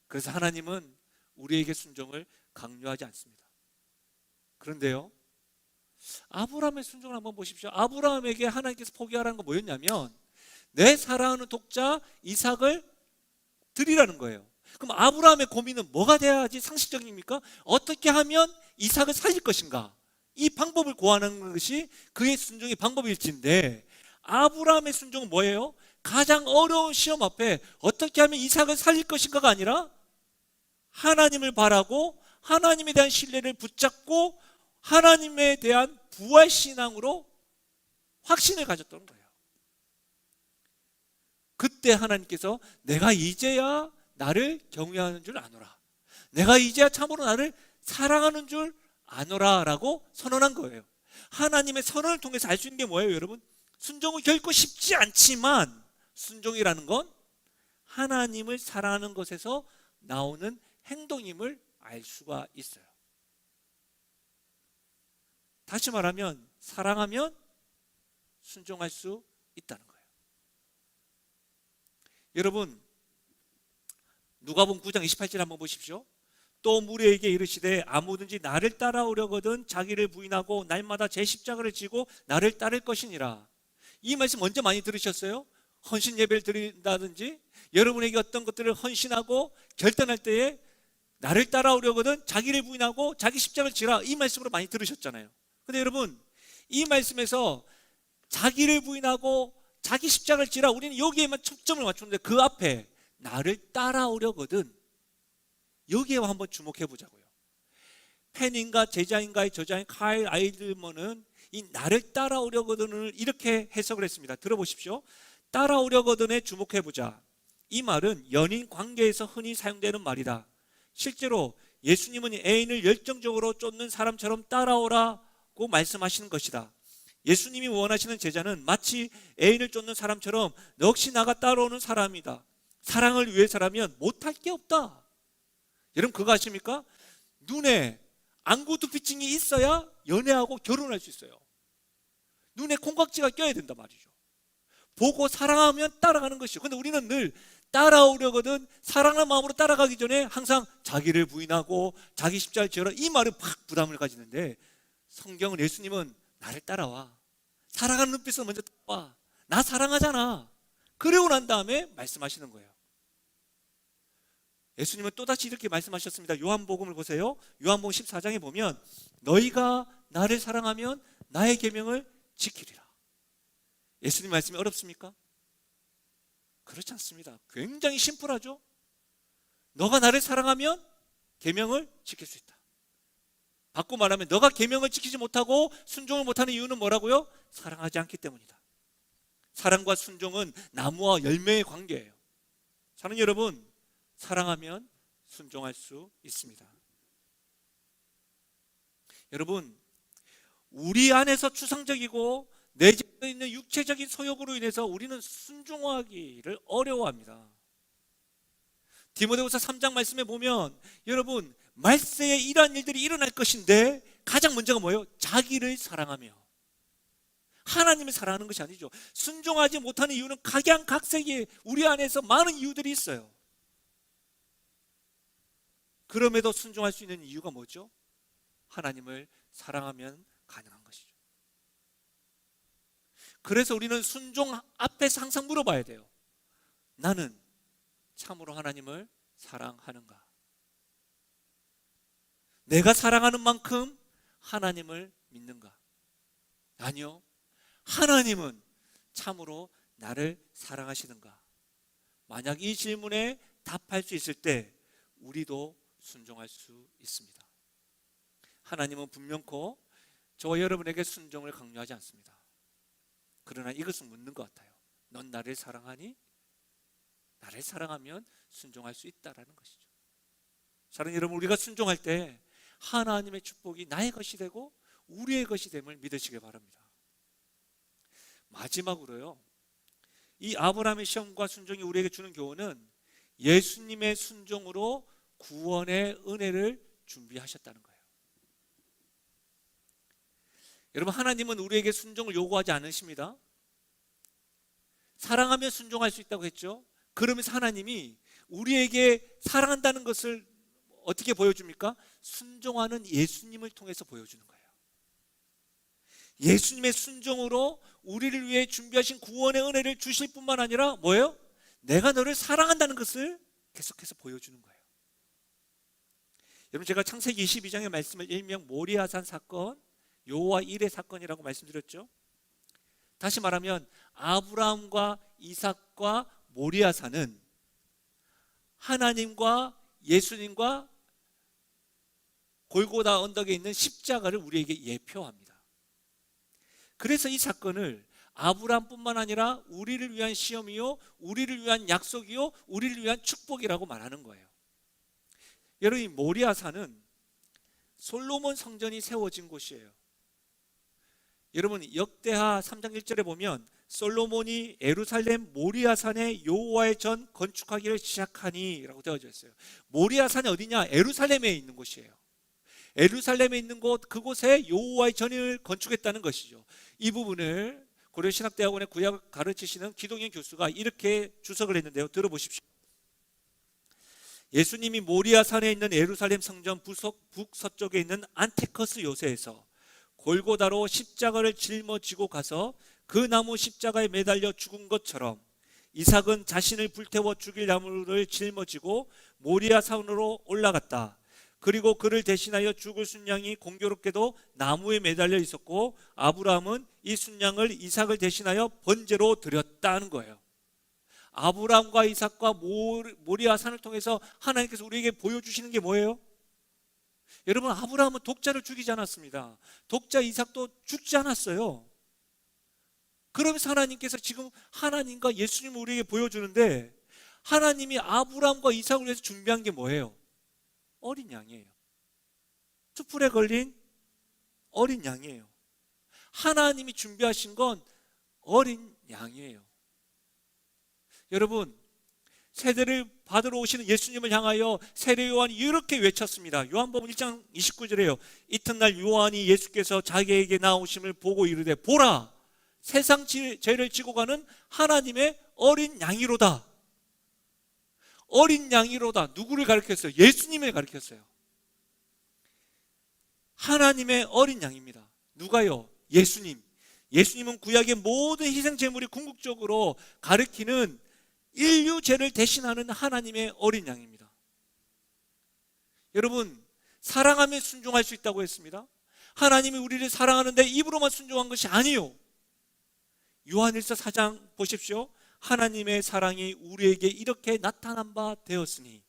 [SPEAKER 1] 그래서 하나님은 우리에게 순종을 강요하지 않습니다. 그런데요, 아브라함의 순종을 한번 보십시오. 아브라함에게 하나님께서 포기하라는 건 뭐였냐면 내 사랑하는 독자 이삭을 드리라는 거예요. 그럼 아브라함의 고민은 뭐가 돼야지 상식적입니까? 어떻게 하면 이삭을 살릴 것인가? 이 방법을 구하는 것이 그의 순종의 방법일진데, 아브라함의 순종은 뭐예요? 가장 어려운 시험 앞에 어떻게 하면 이삭을 살릴 것인가가 아니라 하나님을 바라고 하나님에 대한 신뢰를 붙잡고 하나님에 대한 부활신앙으로 확신을 가졌던 거예요. 그때 하나님께서 내가 이제야 나를 경외하는 줄 아노라, 내가 이제야 참으로 나를 사랑하는 줄 아노라 라고 선언한 거예요. 하나님의 선언을 통해서 알 수 있는 게 뭐예요, 여러분? 순종은 결코 쉽지 않지만 순종이라는 건 하나님을 사랑하는 것에서 나오는 행동임을 알 수가 있어요. 다시 말하면 사랑하면 순종할 수 있다는 거예요. 여러분, 누가복음 9장 28절 한번 보십시오. 또 무리에게 이르시되 아무든지 나를 따라오려거든 자기를 부인하고 날마다 제 십자가를 지고 나를 따를 것이니라. 이 말씀 언제 많이 들으셨어요? 헌신 예배를 드린다든지 여러분에게 어떤 것들을 헌신하고 결단할 때에 나를 따라오려거든 자기를 부인하고 자기 십자가를 지라, 이 말씀으로 많이 들으셨잖아요. 근데 여러분, 이 말씀에서 자기를 부인하고 자기 십자가를 지라, 우리는 여기에만 초점을 맞추는데 그 앞에 나를 따라오려거든, 여기에 한번 주목해 보자고요. 팬인가 제자인가의 저자인 카일 아이들먼은 이 나를 따라오려거든을 이렇게 해석을 했습니다. 들어보십시오. 따라오려거든에 주목해 보자. 이 말은 연인 관계에서 흔히 사용되는 말이다. 실제로 예수님은 애인을 열정적으로 쫓는 사람처럼 따라오라고 말씀하시는 것이다. 예수님이 원하시는 제자는 마치 애인을 쫓는 사람처럼 역시 나가 따라오는 사람이다. 사랑을 위해서라면 못할 게 없다. 여러분, 그거 아십니까? 눈에 안구두피증이 있어야 연애하고 결혼할 수 있어요. 눈에 콩깍지가 껴야 된단 말이죠. 보고 사랑하면 따라가는 것이죠. 근데 우리는 늘 따라오려거든 사랑하는 마음으로 따라가기 전에 항상 자기를 부인하고 자기 십자가를 지어라, 이 말에 팍 부담을 가지는데, 성경은 예수님은 나를 따라와, 사랑하는 눈빛으로 먼저 따라와, 나 사랑하잖아, 그러고 난 다음에 말씀하시는 거예요. 예수님은 또다시 이렇게 말씀하셨습니다. 요한복음을 보세요. 요한복음 14장에 보면 너희가 나를 사랑하면 나의 계명을 지키리라. 예수님 말씀이 어렵습니까? 그렇지 않습니다. 굉장히 심플하죠. 너가 나를 사랑하면 계명을 지킬 수 있다. 바꿔 말하면 너가 계명을 지키지 못하고 순종을 못하는 이유는 뭐라고요? 사랑하지 않기 때문이다. 사랑과 순종은 나무와 열매의 관계예요. 사랑하는 여러분, 사랑하면 순종할 수 있습니다. 여러분, 우리 안에서 추상적이고 내재되어 있는 육체적인 소욕으로 인해서 우리는 순종하기를 어려워합니다. 디모데후서 3장 말씀에 보면 여러분, 말세에 이러한 일들이 일어날 것인데 가장 먼저가 뭐예요? 자기를 사랑하며. 하나님을 사랑하는 것이 아니죠. 순종하지 못하는 이유는 각양각색의 우리 안에서 많은 이유들이 있어요. 그럼에도 순종할 수 있는 이유가 뭐죠? 하나님을 사랑하면 가능한 것이죠. 그래서 우리는 순종 앞에서 항상 물어봐야 돼요. 나는 참으로 하나님을 사랑하는가? 내가 사랑하는 만큼 하나님을 믿는가? 아니요. 하나님은 참으로 나를 사랑하시는가? 만약 이 질문에 답할 수 있을 때 우리도 순종할 수 있습니다. 하나님은 분명코 저와 여러분에게 순종을 강요하지 않습니다. 그러나 이것은 묻는 것 같아요. 넌 나를 사랑하니? 나를 사랑하면 순종할 수 있다라는 것이죠. 사랑하는 여러분, 우리가 순종할 때 하나님의 축복이 나의 것이 되고 우리의 것이 됨을 믿으시길 바랍니다. 마지막으로요, 이 아브라함의 시험과 순종이 우리에게 주는 교훈은 예수님의 순종으로 구원의 은혜를 준비하셨다는 거예요. 여러분, 하나님은 우리에게 순종을 요구하지 않으십니다. 사랑하면 순종할 수 있다고 했죠. 그러면서 하나님이 우리에게 사랑한다는 것을 어떻게 보여줍니까? 순종하는 예수님을 통해서 보여주는 거예요. 예수님의 순종으로 우리를 위해 준비하신 구원의 은혜를 주실 뿐만 아니라 뭐예요? 내가 너를 사랑한다는 것을 계속해서 보여주는 거예요. 여러분, 제가 창세기 22장의 말씀을 일명 모리아산 사건, 여호와 일의 사건이라고 말씀드렸죠. 다시 말하면 아브라함과 이삭과 모리아산은 하나님과 예수님과 골고다 언덕에 있는 십자가를 우리에게 예표합니다. 그래서 이 사건을 아브라함뿐만 아니라 우리를 위한 시험이요, 우리를 위한 약속이요, 우리를 위한 축복이라고 말하는 거예요. 여러분, 이 모리아산은 솔로몬 성전이 세워진 곳이에요. 여러분, 역대하 3장 1절에 보면 솔로몬이 예루살렘 모리아산에 여호와의 전 건축하기를 시작하니 라고 되어져 있어요. 모리아산이 어디냐? 예루살렘에 있는 곳이에요. 예루살렘에 있는 곳, 그곳에 여호와의 전을 건축했다는 것이죠. 이 부분을 고려신학대학원의 구약 가르치시는 기동현 교수가 이렇게 주석을 했는데요. 들어보십시오. 예수님이 모리아산에 있는 예루살렘 성전 북서쪽에 있는 안티커스 요새에서 골고다로 십자가를 짊어지고 가서 그 나무 십자가에 매달려 죽은 것처럼 이삭은 자신을 불태워 죽일 나무를 짊어지고 모리아산으로 올라갔다. 그리고 그를 대신하여 죽을 순양이 공교롭게도 나무에 매달려 있었고 아브라함은 이 순양을 이삭을 대신하여 번제로 드렸다는 거예요. 아브라함과 이삭과 모리아산을 통해서 하나님께서 우리에게 보여주시는 게 뭐예요? 여러분, 아브라함은 독자를 죽이지 않았습니다. 독자 이삭도 죽지 않았어요. 그러면서 하나님께서 지금 하나님과 예수님을 우리에게 보여주는데, 하나님이 아브라함과 이삭을 위해서 준비한 게 뭐예요? 어린 양이에요. 숯불에 걸린 어린 양이에요. 하나님이 준비하신 건 어린 양이에요. 여러분, 세례를 받으러 오시는 예수님을 향하여 세례 요한이 이렇게 외쳤습니다. 요한복음 1장 29절에요. 이튿날 요한이 예수께서 자기에게 나오심을 보고 이르되 보라, 세상 죄를 지고 가는 하나님의 어린 양이로다. 어린 양이로다. 누구를 가리켰어요? 예수님을 가리켰어요. 하나님의 어린 양입니다. 누가요? 예수님. 예수님은 구약의 모든 희생 제물이 궁극적으로 가리키는 인류 죄를 대신하는 하나님의 어린 양입니다. 여러분, 사랑하면 순종할 수 있다고 했습니다. 하나님이 우리를 사랑하는데 입으로만 순종한 것이 아니요, 요한일서 4장 보십시오. 하나님의 사랑이 우리에게 이렇게 나타난 바 되었으니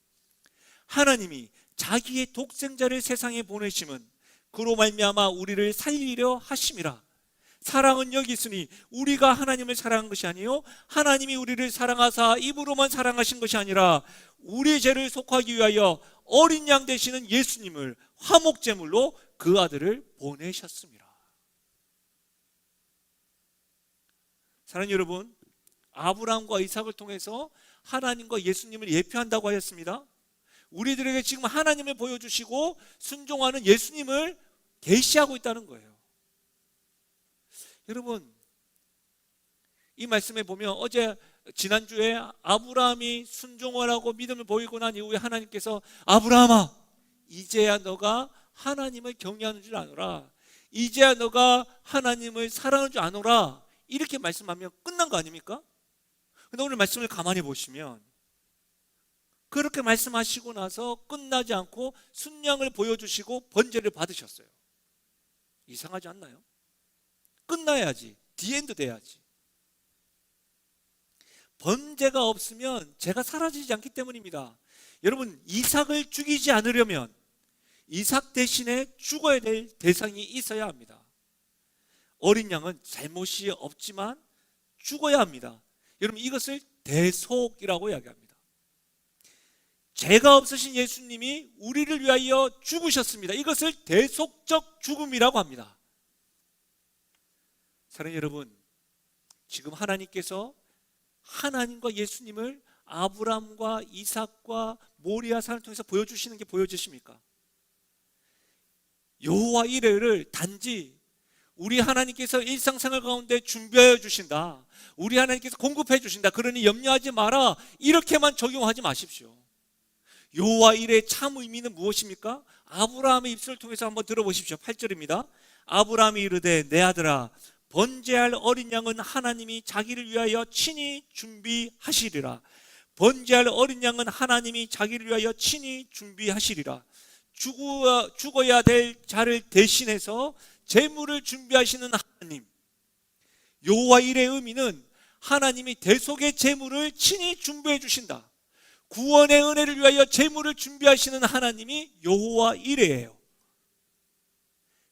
[SPEAKER 1] 하나님이 자기의 독생자를 세상에 보내심은 그로 말미암아 우리를 살리려 하심이라. 사랑은 여기 있으니 우리가 하나님을 사랑한 것이 아니요 하나님이 우리를 사랑하사 입으로만 사랑하신 것이 아니라 우리의 죄를 속하기 위하여 어린 양 되시는 예수님을 화목제물로 그 아들을 보내셨습니다. 사랑하는 여러분, 아브라함과 이삭을 통해서 하나님과 예수님을 예표한다고 하였습니다. 우리들에게 지금 하나님을 보여주시고 순종하는 예수님을 계시하고 있다는 거예요. 여러분, 이 말씀에 보면 지난주에 아브라함이 순종을 하고 믿음을 보이고 난 이후에 하나님께서 아브라함아, 이제야 너가 하나님을 경외하는 줄 아노라, 이제야 너가 하나님을 사랑하는 줄 아노라, 이렇게 말씀하면 끝난 거 아닙니까? 근데 오늘 말씀을 가만히 보시면 그렇게 말씀하시고 나서 끝나지 않고 순양을 보여주시고 번제를 받으셨어요. 이상하지 않나요? 끝나야지, 디엔드 돼야지. 번제가 없으면 죄가 사라지지 않기 때문입니다. 여러분, 이삭을 죽이지 않으려면 이삭 대신에 죽어야 될 대상이 있어야 합니다. 어린 양은 잘못이 없지만 죽어야 합니다. 여러분, 이것을 대속이라고 이야기합니다. 죄가 없으신 예수님이 우리를 위하여 죽으셨습니다. 이것을 대속적 죽음이라고 합니다. 사랑하는 여러분, 지금 하나님께서 하나님과 예수님을 아브라함과 이삭과 모리아 산을 통해서 보여주시는 게 보여지십니까? 여호와 이레를 단지 우리 하나님께서 일상생활 가운데 준비하여 주신다, 우리 하나님께서 공급해 주신다, 그러니 염려하지 마라, 이렇게만 적용하지 마십시오. 여호와 이레의 참 의미는 무엇입니까? 아브라함의 입술을 통해서 한번 들어보십시오. 8절입니다. 아브라함이 이르되 내 아들아, 번제할 어린 양은 하나님이 자기를 위하여 친히 준비하시리라. 번제할 어린 양은 하나님이 자기를 위하여 친히 준비하시리라. 죽어야 될 자를 대신해서 제물을 준비하시는 하나님. 여호와 이레의 의미는 하나님이 대속의 제물을 친히 준비해 주신다. 구원의 은혜를 위하여 제물을 준비하시는 하나님이 여호와 이레예요.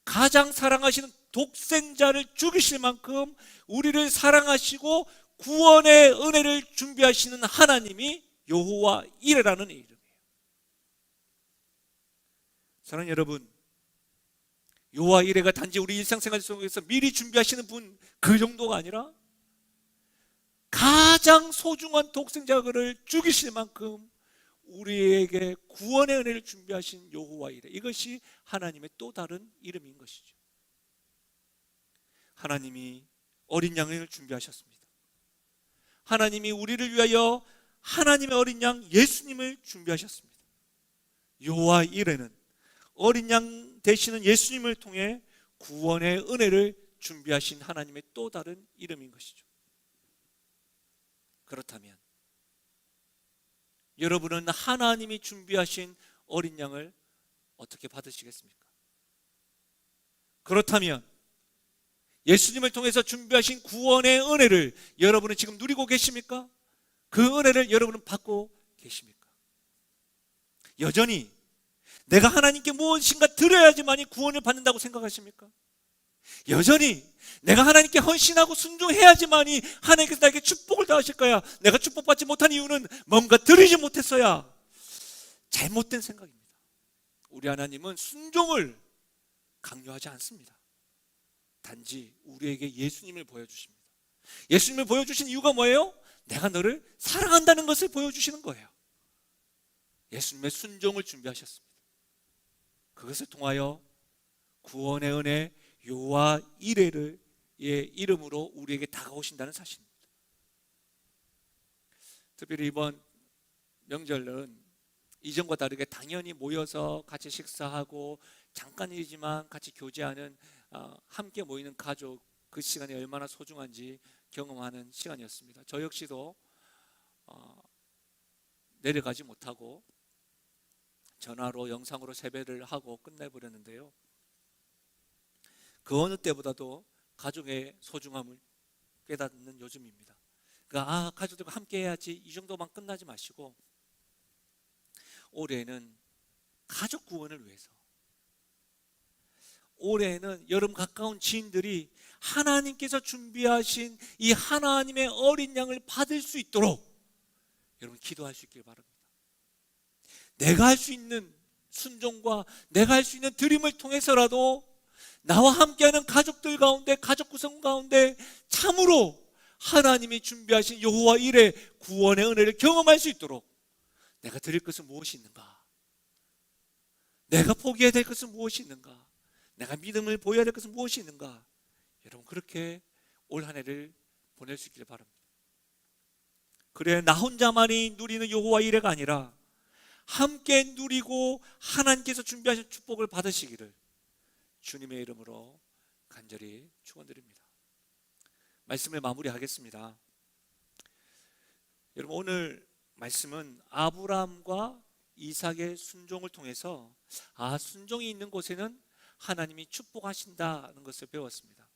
[SPEAKER 1] 가장 사랑하시는 독생자를 죽이실 만큼 우리를 사랑하시고 구원의 은혜를 준비하시는 하나님이 여호와 이레라는 이름이에요. 사랑하는 여러분, 여호와 이레가 단지 우리 일상생활 속에서 미리 준비하시는 분, 그 정도가 아니라 가장 소중한 독생자를 죽이실 만큼 우리에게 구원의 은혜를 준비하신 여호와 이레, 이것이 하나님의 또 다른 이름인 것이죠. 하나님이 어린 양을 준비하셨습니다. 하나님이 우리를 위하여 하나님의 어린 양 예수님을 준비하셨습니다. 여호와 이레는 어린 양 되시는 예수님을 통해 구원의 은혜를 준비하신 하나님의 또 다른 이름인 것이죠. 그렇다면 여러분은 하나님이 준비하신 어린 양을 어떻게 받으시겠습니까? 그렇다면 예수님을 통해서 준비하신 구원의 은혜를 여러분은 지금 누리고 계십니까? 그 은혜를 여러분은 받고 계십니까? 여전히 내가 하나님께 무엇인가 드려야지만이 구원을 받는다고 생각하십니까? 여전히 내가 하나님께 헌신하고 순종해야지만이 하나님께서 나에게 축복을 더하실 거야, 내가 축복받지 못한 이유는 뭔가 드리지 못했어야, 잘못된 생각입니다. 우리 하나님은 순종을 강요하지 않습니다. 단지 우리에게 예수님을 보여주십니다. 예수님을 보여주신 이유가 뭐예요? 내가 너를 사랑한다는 것을 보여주시는 거예요. 예수님의 순종을 준비하셨습니다. 그것을 통하여 구원의 은혜 여호와 이레의 이름으로 우리에게 다가오신다는 사실입니다. 특별히 이번 명절은 이전과 다르게 당연히 모여서 같이 식사하고 잠깐이지만 같이 교제하는, 함께 모이는 가족, 그 시간이 얼마나 소중한지 경험하는 시간이었습니다. 저 역시도 내려가지 못하고 전화로 영상으로 세배를 하고 끝내버렸는데요, 그 어느 때보다도 가족의 소중함을 깨닫는 요즘입니다. 그러니까 가족들과 함께 해야지, 이 정도만 끝나지 마시고 올해는 가족 구원을 위해서. 올해는 여름 가까운 지인들이 하나님께서 준비하신 이 하나님의 어린 양을 받을 수 있도록 여러분 기도할 수 있길 바랍니다. 내가 할 수 있는 순종과 내가 할 수 있는 드림을 통해서라도 나와 함께하는 가족들 가운데, 가족 구성 가운데 참으로 하나님이 준비하신 여호와 일의 구원의 은혜를 경험할 수 있도록 내가 드릴 것은 무엇이 있는가? 내가 포기해야 될 것은 무엇이 있는가? 내가 믿음을 보여야 될 것은 무엇이 있는가? 여러분 그렇게 올 한 해를 보낼 수 있기를 바랍니다. 그래 나 혼자만이 누리는 여호와 일해가 아니라 함께 누리고 하나님께서 준비하신 축복을 받으시기를 주님의 이름으로 간절히 축원드립니다. 말씀을 마무리하겠습니다. 여러분 오늘 말씀은 아브라함과 이삭의 순종을 통해서 순종이 있는 곳에는 하나님이 축복하신다는 것을 배웠습니다.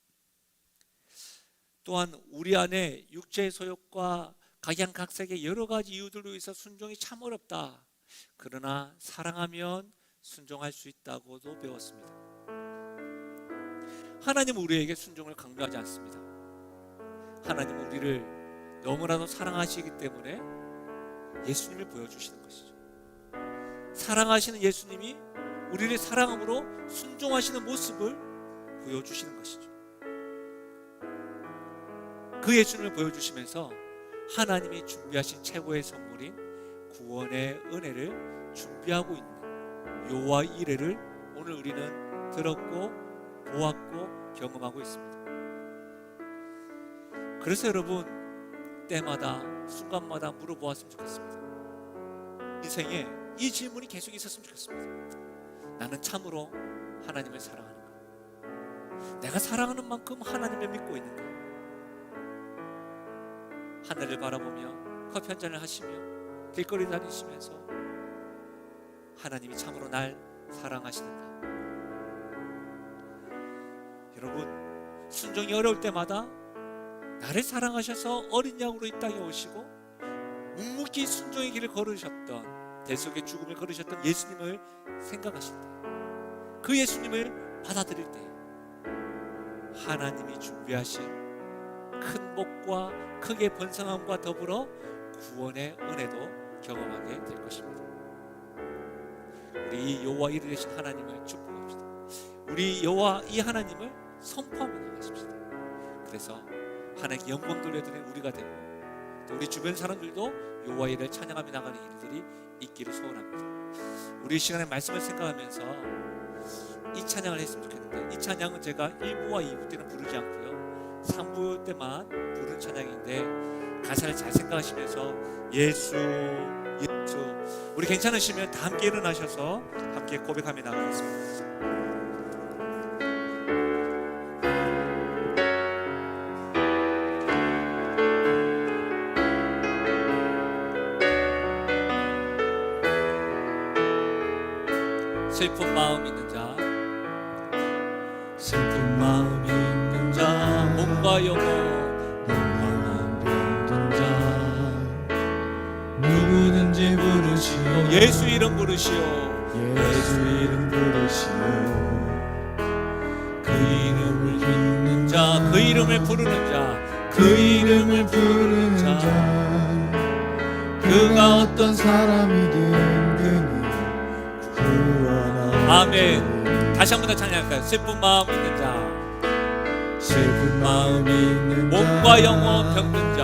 [SPEAKER 1] 또한 우리 안에 육체의 소욕과 각양각색의 여러 가지 이유들로 인해서 순종이 참 어렵다. 그러나 사랑하면 순종할 수 있다고도 배웠습니다. 하나님은 우리에게 순종을 강요하지 않습니다. 하나님은 우리를 너무나도 사랑하시기 때문에 예수님을 보여주시는 것이죠. 사랑하시는 예수님이 우리를 사랑함으로 순종하시는 모습을 보여주시는 것이죠. 그 예수님을 보여주시면서 하나님이 준비하신 최고의 선물인 구원의 은혜를 준비하고 있는 여호와 이레를 오늘 우리는 들었고 보았고 경험하고 있습니다. 그래서 여러분 때마다 순간마다 물어보았으면 좋겠습니다. 인생에 이 질문이 계속 있었으면 좋겠습니다. 나는 참으로 하나님을 사랑하는가? 내가 사랑하는 만큼 하나님을 믿고 있는가? 하늘을 바라보며 커피 한 잔을 하시며 길거리 다니시면서 하나님이 참으로 날 사랑하시는가? 여러분 순종이 어려울 때마다 나를 사랑하셔서 어린 양으로 이 땅에 오시고 묵묵히 순종의 길을 걸으셨던 대속의 죽음을 걸으셨던 예수님을 생각하실 때, 그 예수님을 받아들일 때 하나님이 준비하신 큰 복과 크게 번성함과 더불어 구원의 은혜도 경험하게 될 것입니다. 우리 여호와 이레 되신 하나님을 축복합시다. 우리 여호와 이 하나님을 선포하며 나가십시다. 그래서 하나님께 영광 돌려드리는 우리가 되고 또 우리 주변 사람들도 여호와 이레를 찬양하며 나가는 일들이 있기를 소원합니다. 우리 시간에 말씀을 생각하면서 이 찬양을 했으면 좋겠는데, 이 찬양은 제가 1부와 2부 때는 부르지 않고요 3부 때만 부른 찬양인데 가사를 잘 생각하시면서 예수 예수, 우리 괜찮으시면 다 함께 일어나셔서 함께 고백하며 나가겠습니다. 슬픈 마음 있는 자, 슬픈 마음 있는 자, 몸과 영혼 병든 자, 누구든지 부르시오. 예수 이름 부르시오. 예수 이름 부르시오. 그 이름을 믿는 자, 그 이름을 부르는 자, 그 이름을 부르는 자, 그가 어떤 사람이든 그는 아멘. 다시 한번 더 찬양할까요? 슬픈 마음 있는 자, 슬픈 마음 있는 자, 몸과 영혼 병든 자,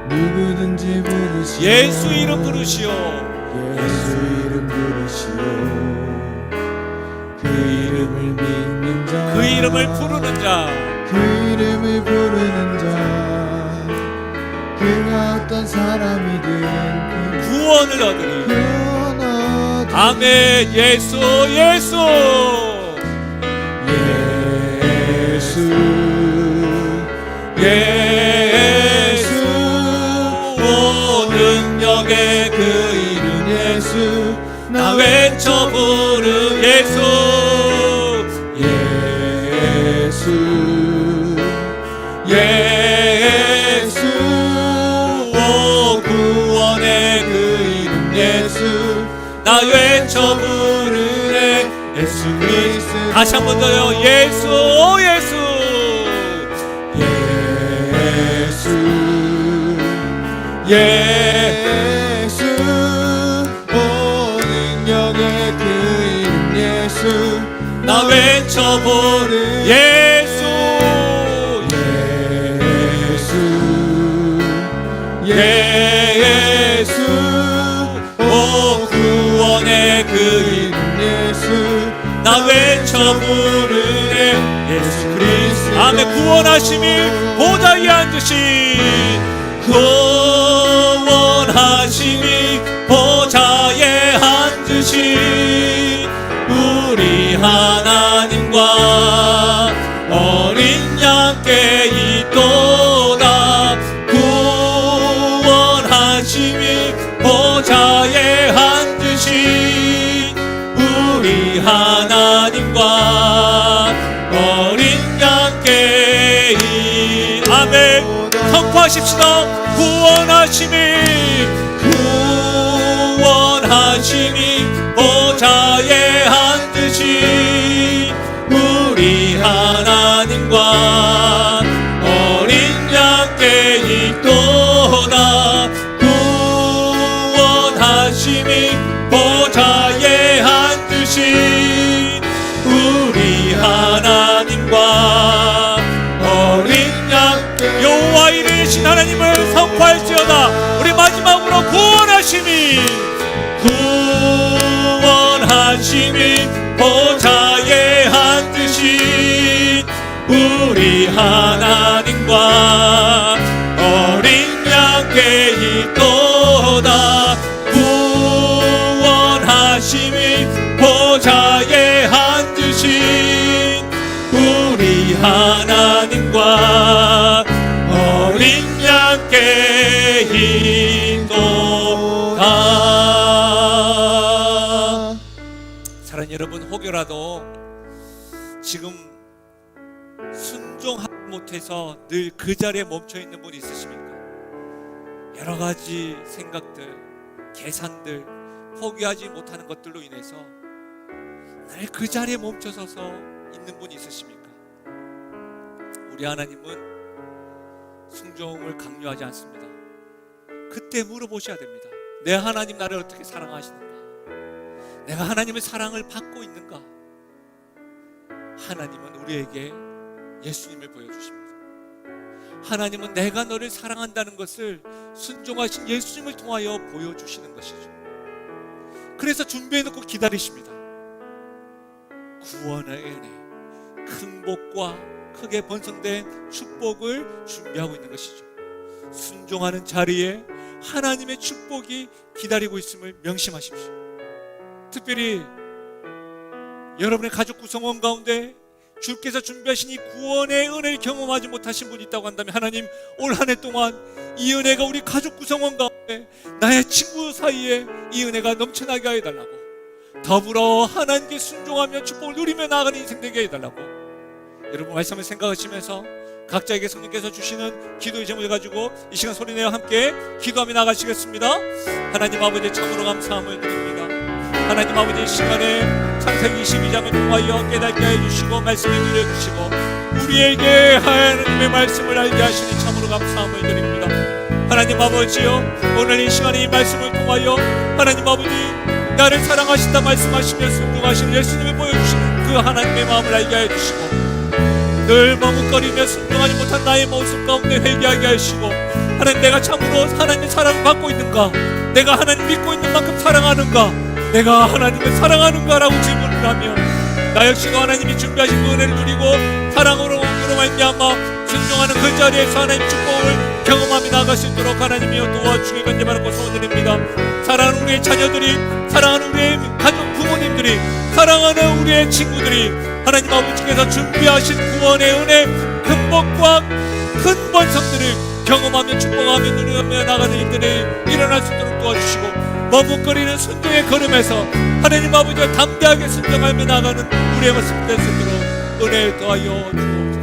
[SPEAKER 1] 누구든지 부르시오. 예수 이름 부르시오. 예수 이름 부르시오. 그 이름을 믿는 자, 그 이름을 부르는 자, 그 이름을 부르는 자, 그가 어떤 사람이든 구원을 얻으리. 아멘. 예수 예수 예수 예수, 오 능력의 그 이름 예수, 나 외쳐 부르 예수 예수 예수, 오 구원의 그 외쳐 부르네 예수 그리스도. 다시 한 번 더요. 예수 예수
[SPEAKER 2] 예수 오 능력의 그 이름 예수
[SPEAKER 1] 나 외쳐 부르 예수 예수 오 구원의 그 이름 예수 나 외쳐 부르네 예수 그리스도. 아멘. 구원하심이 보좌에 앉으신 구원하심이 보좌에 앉으신 우리 하나님과 어린 양께 있도다. 구원하심이 보좌에 앉으신 우리 하나님과 어린 양께 아멘. 선포하십시다. 구원하심이 보좌에 앉으신 우리 하나님과 어린 양께 있도다. 구원하심이 보좌에 앉으신 우리 하나님과 어린 양께 여호와 이르신 하나님을 선포할지어다. 우리 마지막으로 구원하심이 보좌에 앉으신 우리 하나님과 어린 양께 있도다. 구원하심이 보좌에 앉으신 우리 하나님과 어린 양께 있도다. 사랑하는 여러분, 혹여라도 지금 순종하지 못해서 늘 그 자리에 멈춰 있는 분 있으십니까? 여러 가지 생각들, 계산들, 포기하지 못하는 것들로 인해서 늘 그 자리에 멈춰서서 있는 분이 있으십니까? 우리 하나님은 순종을 강요하지 않습니다. 그때 물어보셔야 됩니다. 내 하나님 나를 어떻게 사랑하시는가? 내가 하나님의 사랑을 받고 있는가? 하나님은 우리에게 예수님을 보여주십니다. 하나님은 내가 너를 사랑한다는 것을 순종하신 예수님을 통하여 보여주시는 것이죠. 그래서 준비해놓고 기다리십니다. 구원의 은혜, 큰 복과 크게 번성된 축복을 준비하고 있는 것이죠. 순종하는 자리에 하나님의 축복이 기다리고 있음을 명심하십시오. 특별히 여러분의 가족 구성원 가운데 주께서 준비하신 이 구원의 은혜를 경험하지 못하신 분이 있다고 한다면, 하나님 올 한 해 동안 이 은혜가 우리 가족 구성원 가운데, 나의 친구 사이에 이 은혜가 넘쳐나게 해달라고, 더불어 하나님께 순종하며 축복을 누리며 나아가는 인생 되게 해달라고, 여러분 말씀을 생각하시면서 각자에게 성령께서 주시는 기도의 제목을 가지고 이 시간 소리내어 함께 기도하며 나가시겠습니다. 하나님 아버지, 참으로 감사함을 드립니다. 하나님 아버지, 이 시간에 창세기 22장을 통하여 깨닫게 해주시고 말씀을 누려주시고 우리에게 하나님의 말씀을 알게 하시니 참으로 감사함을 드립니다. 하나님 아버지요, 오늘 이 시간에 이 말씀을 통하여 하나님 아버지, 나를 사랑하신다 말씀하시며 순종하시는 예수님을 보여주시는 그 하나님의 마음을 알게 해주시고, 늘 머뭇거리며 순종하지 못한 나의 모습 가운데 회개하게 하시고, 하나님 내가 참으로 하나님의 사랑을 받고 있는가? 내가 하나님 믿고 있는 만큼 사랑하는가? 내가 하나님을 사랑하는가라고 질문을 하며, 나 역시도 하나님이 준비하신 그 은혜를 누리고 사랑으로 말미암아 순종하는 그 자리에서 하나님 축복을 경험하며 나아갈 수 있도록 하나님이여 도와주시길 간절히 소원드립니다. 사랑하는 우리의 자녀들이, 사랑하는 우리의 가족 부모님들이, 사랑하는 우리의 친구들이 하나님 아버지께서 준비하신 구원의 은혜, 큰 복과 큰 번성들을 경험하며 축복하며 누리며 나가는 일들이 일어날 수 있도록 도와주시고, 머뭇거리는 순종의 걸음에서 하나님 아버지와 담대하게 순종하며 나가는 우리의 모습 될 수 있도록 은혜 더하여 주옵소서.